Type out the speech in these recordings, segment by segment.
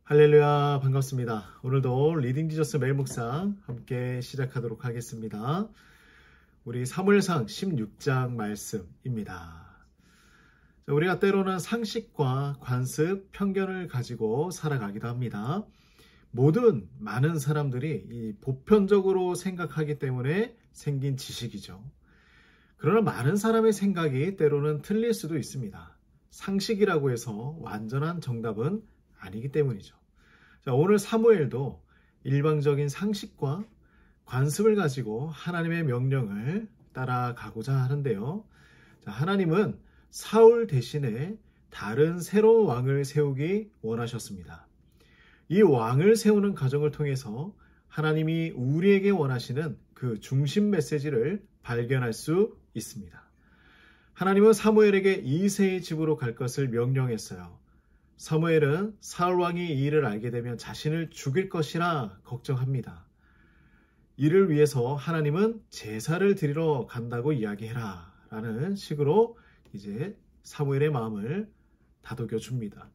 할렐루야, 반갑습니다. 오늘도 리딩 지저스 매일 묵상 함께 시작하도록 하겠습니다. 우리 사무엘상 16장 말씀입니다. 우리가 때로는 상식과 관습, 편견을 가지고 살아가기도 합니다. 많은 사람들이 이 보편적으로 생각하기 때문에 생긴 지식이죠. 그러나 많은 사람의 생각이 때로는 틀릴 수도 있습니다. 상식이라고 해서 완전한 정답은 아니기 때문이죠. 자, 오늘 사무엘도 일방적인 상식과 관습을 가지고 하나님의 명령을 따라가고자 하는데요. 자, 하나님은 사울 대신에 다른 새로운 왕을 세우기 원하셨습니다. 이 왕을 세우는 과정을 통해서 하나님이 우리에게 원하시는 그 중심 메시지를 발견할 수 있습니다. 하나님은 사무엘에게 이새의 집으로 갈 것을 명령했어요. 사무엘은 사울 왕이 이 일을 알게 되면 자신을 죽일 것이라 걱정합니다. 이를 위해서 하나님은 제사를 드리러 간다고 이야기해라 라는 식으로 이제 사무엘의 마음을 다독여 줍니다.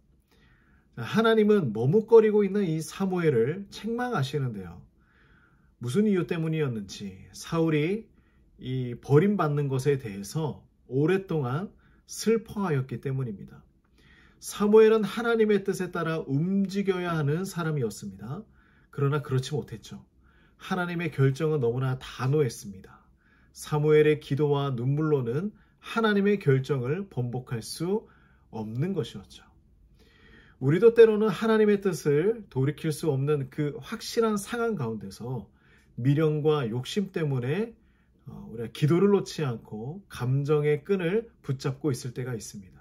하나님은 머뭇거리고 있는 이 사무엘을 책망하시는데요. 무슨 이유 때문이었는지 사울이 이 버림받는 것에 대해서 오랫동안 슬퍼하였기 때문입니다. 사무엘은 하나님의 뜻에 따라 움직여야 하는 사람이었습니다. 그러나 그렇지 못했죠. 하나님의 결정은 너무나 단호했습니다. 사무엘의 기도와 눈물로는 하나님의 결정을 번복할 수 없는 것이었죠. 우리도 때로는 하나님의 뜻을 돌이킬 수 없는 그 확실한 상황 가운데서 미련과 욕심 때문에 우리가 기도를 놓지 않고 감정의 끈을 붙잡고 있을 때가 있습니다.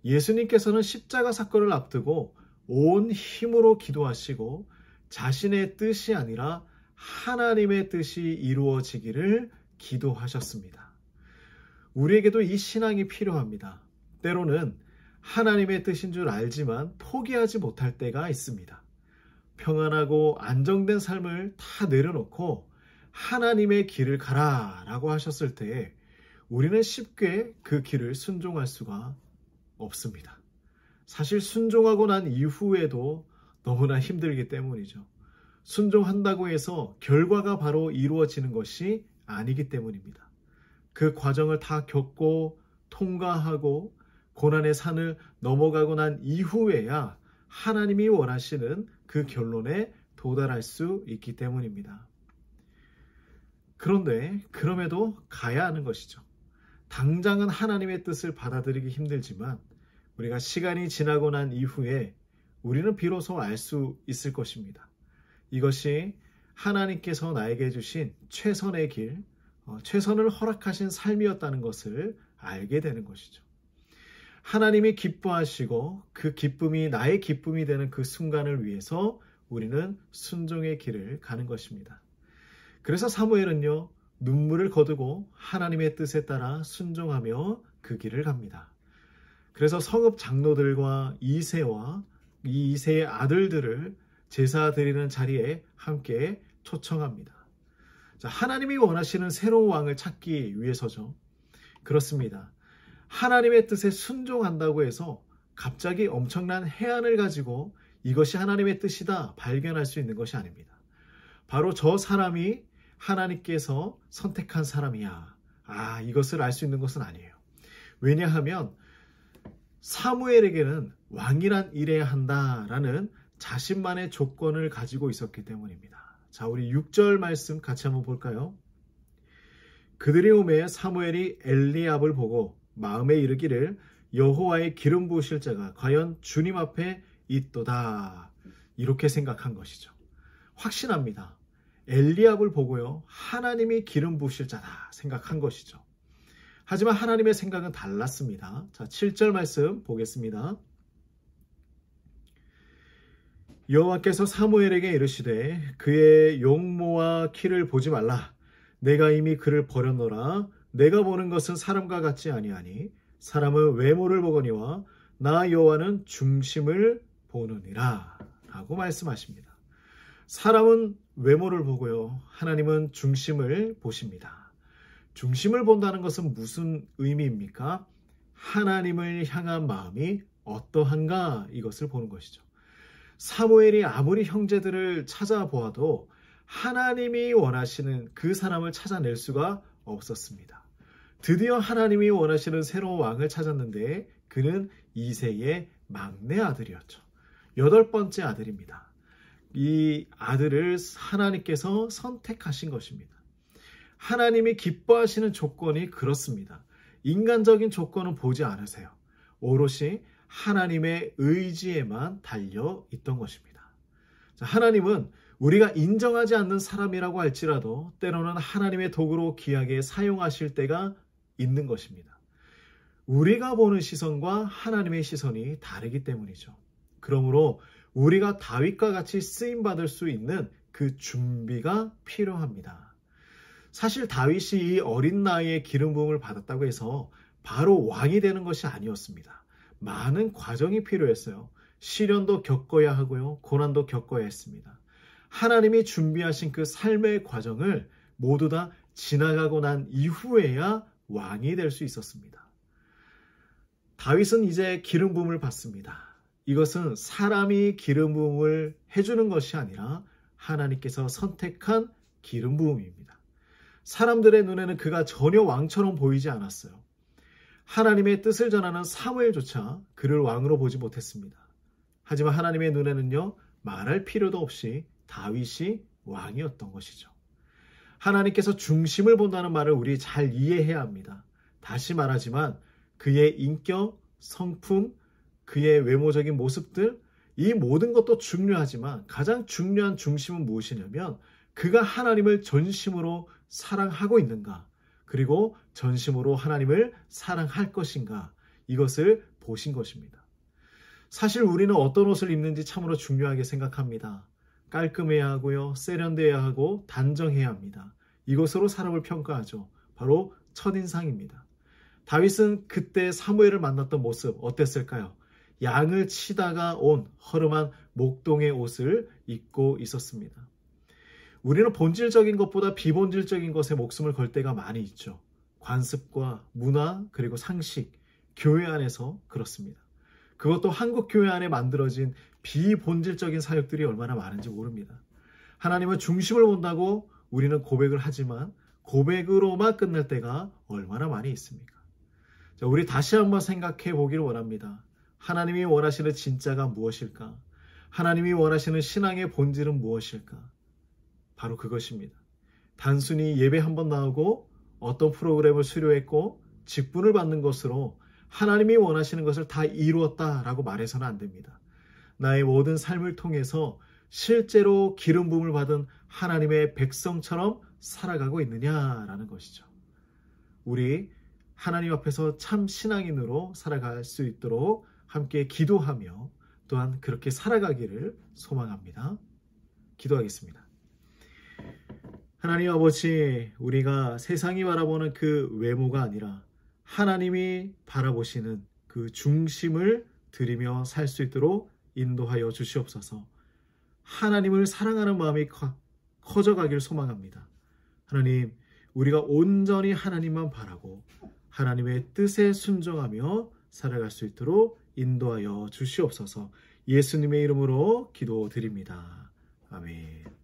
예수님께서는 십자가 사건을 앞두고 온 힘으로 기도하시고 자신의 뜻이 아니라 하나님의 뜻이 이루어지기를 기도하셨습니다. 우리에게도 이 신앙이 필요합니다. 때로는 하나님의 뜻인 줄 알지만 포기하지 못할 때가 있습니다. 평안하고 안정된 삶을 다 내려놓고 하나님의 길을 가라라고 하셨을 때 우리는 쉽게 그 길을 순종할 수가 없습니다. 사실 순종하고 난 이후에도 너무나 힘들기 때문이죠. 순종한다고 해서 결과가 바로 이루어지는 것이 아니기 때문입니다. 그 과정을 다 겪고 통과하고 고난의 산을 넘어가고 난 이후에야 하나님이 원하시는 그 결론에 도달할 수 있기 때문입니다. 그런데 그럼에도 가야 하는 것이죠. 당장은 하나님의 뜻을 받아들이기 힘들지만 우리가 시간이 지나고 난 이후에 우리는 비로소 알 수 있을 것입니다. 이것이 하나님께서 나에게 주신 최선의 길, 최선을 허락하신 삶이었다는 것을 알게 되는 것이죠. 하나님이 기뻐하시고 그 기쁨이 나의 기쁨이 되는 그 순간을 위해서 우리는 순종의 길을 가는 것입니다. 그래서 사무엘은요, 눈물을 거두고 하나님의 뜻에 따라 순종하며 그 길을 갑니다. 그래서 성읍 장로들과 이새와 이 이새의 아들들을 제사 드리는 자리에 함께 초청합니다. 자, 하나님이 원하시는 새로운 왕을 찾기 위해서죠. 그렇습니다. 하나님의 뜻에 순종한다고 해서 갑자기 엄청난 해안을 가지고 이것이 하나님의 뜻이다 발견할 수 있는 것이 아닙니다. 바로 저 사람이 하나님께서 선택한 사람이야. 이것을 알 수 있는 것은 아니에요. 왜냐하면 사무엘에게는 왕이란 일해야 한다라는 자신만의 조건을 가지고 있었기 때문입니다. 자, 우리 6절 말씀 같이 한번 볼까요? 그들이 오매 사무엘이 엘리압을 보고 마음에 이르기를 여호와의 기름 부으실 자가 과연 주님 앞에 있도다. 이렇게 생각한 것이죠. 확신합니다. 엘리압을 보고요, 하나님이 기름 부으실 자다 생각한 것이죠. 하지만 하나님의 생각은 달랐습니다. 자, 7절 말씀 보겠습니다. 여호와께서 사무엘에게 이르시되 그의 용모와 키를 보지 말라. 내가 이미 그를 버렸노라. 내가 보는 것은 사람과 같지 아니하니 사람은 외모를 보거니와 나 여호와는 중심을 보느니라 라고 말씀하십니다. 사람은 외모를 보고요, 하나님은 중심을 보십니다. 중심을 본다는 것은 무슨 의미입니까? 하나님을 향한 마음이 어떠한가 이것을 보는 것이죠. 사무엘이 아무리 형제들을 찾아보아도 하나님이 원하시는 그 사람을 찾아낼 수가 없었습니다. 드디어 하나님이 원하시는 새로운 왕을 찾았는데 그는 이새의 막내 아들이었죠. 8번째 아들입니다. 이 아들을 하나님께서 선택하신 것입니다. 하나님이 기뻐하시는 조건이 그렇습니다. 인간적인 조건은 보지 않으세요. 오롯이 하나님의 의지에만 달려 있던 것입니다. 하나님은 우리가 인정하지 않는 사람이라고 할지라도 때로는 하나님의 도구로 귀하게 사용하실 때가 있는 것입니다. 우리가 보는 시선과 하나님의 시선이 다르기 때문이죠. 그러므로 우리가 다윗과 같이 쓰임받을 수 있는 그 준비가 필요합니다. 사실 다윗이 이 어린 나이에 기름 부음을 받았다고 해서 바로 왕이 되는 것이 아니었습니다. 많은 과정이 필요했어요. 시련도 겪어야 하고요. 고난도 겪어야 했습니다. 하나님이 준비하신 그 삶의 과정을 모두 다 지나가고 난 이후에야 왕이 될 수 있었습니다. 다윗은 이제 기름 부음을 받습니다. 이것은 사람이 기름 부음을 해주는 것이 아니라 하나님께서 선택한 기름 부음입니다. 사람들의 눈에는 그가 전혀 왕처럼 보이지 않았어요. 하나님의 뜻을 전하는 사무엘조차 그를 왕으로 보지 못했습니다. 하지만 하나님의 눈에는요, 말할 필요도 없이 다윗이 왕이었던 것이죠. 하나님께서 중심을 본다는 말을 우리 잘 이해해야 합니다. 다시 말하지만 그의 인격, 성품, 그의 외모적인 모습들, 이 모든 것도 중요하지만 가장 중요한 중심은 무엇이냐면 그가 하나님을 전심으로 사랑하고 있는가, 그리고 전심으로 하나님을 사랑할 것인가, 이것을 보신 것입니다. 사실 우리는 어떤 옷을 입는지 참으로 중요하게 생각합니다. 깔끔해야 하고요, 세련되어야 하고 단정해야 합니다. 이것으로 사람을 평가하죠. 바로 첫인상입니다. 다윗은 그때 사무엘을 만났던 모습 어땠을까요? 양을 치다가 온 허름한 목동의 옷을 입고 있었습니다. 우리는 본질적인 것보다 비본질적인 것에 목숨을 걸 때가 많이 있죠. 관습과 문화, 그리고 상식, 교회 안에서 그렇습니다. 그것도 한국 교회 안에 만들어진 비본질적인 사역들이 얼마나 많은지 모릅니다. 하나님은 중심을 본다고 우리는 고백을 하지만 고백으로만 끝날 때가 얼마나 많이 있습니까? 자, 우리 다시 한번 생각해 보기를 원합니다. 하나님이 원하시는 진짜가 무엇일까? 하나님이 원하시는 신앙의 본질은 무엇일까? 바로 그것입니다. 단순히 예배 한번 나오고 어떤 프로그램을 수료했고 직분을 받는 것으로 하나님이 원하시는 것을 다 이루었다라고 말해서는 안 됩니다. 나의 모든 삶을 통해서 실제로 기름 부음을 받은 하나님의 백성처럼 살아가고 있느냐라는 것이죠. 우리 하나님 앞에서 참 신앙인으로 살아갈 수 있도록 함께 기도하며 또한 그렇게 살아가기를 소망합니다. 기도하겠습니다. 하나님 아버지, 우리가 세상이 바라보는 그 외모가 아니라 하나님이 바라보시는 그 중심을 드리며 살 수 있도록 인도하여 주시옵소서. 하나님을 사랑하는 마음이 커져가길 소망합니다. 하나님, 우리가 온전히 하나님만 바라고 하나님의 뜻에 순종하며 살아갈 수 있도록 인도하여 주시옵소서. 예수님의 이름으로 기도드립니다. 아멘.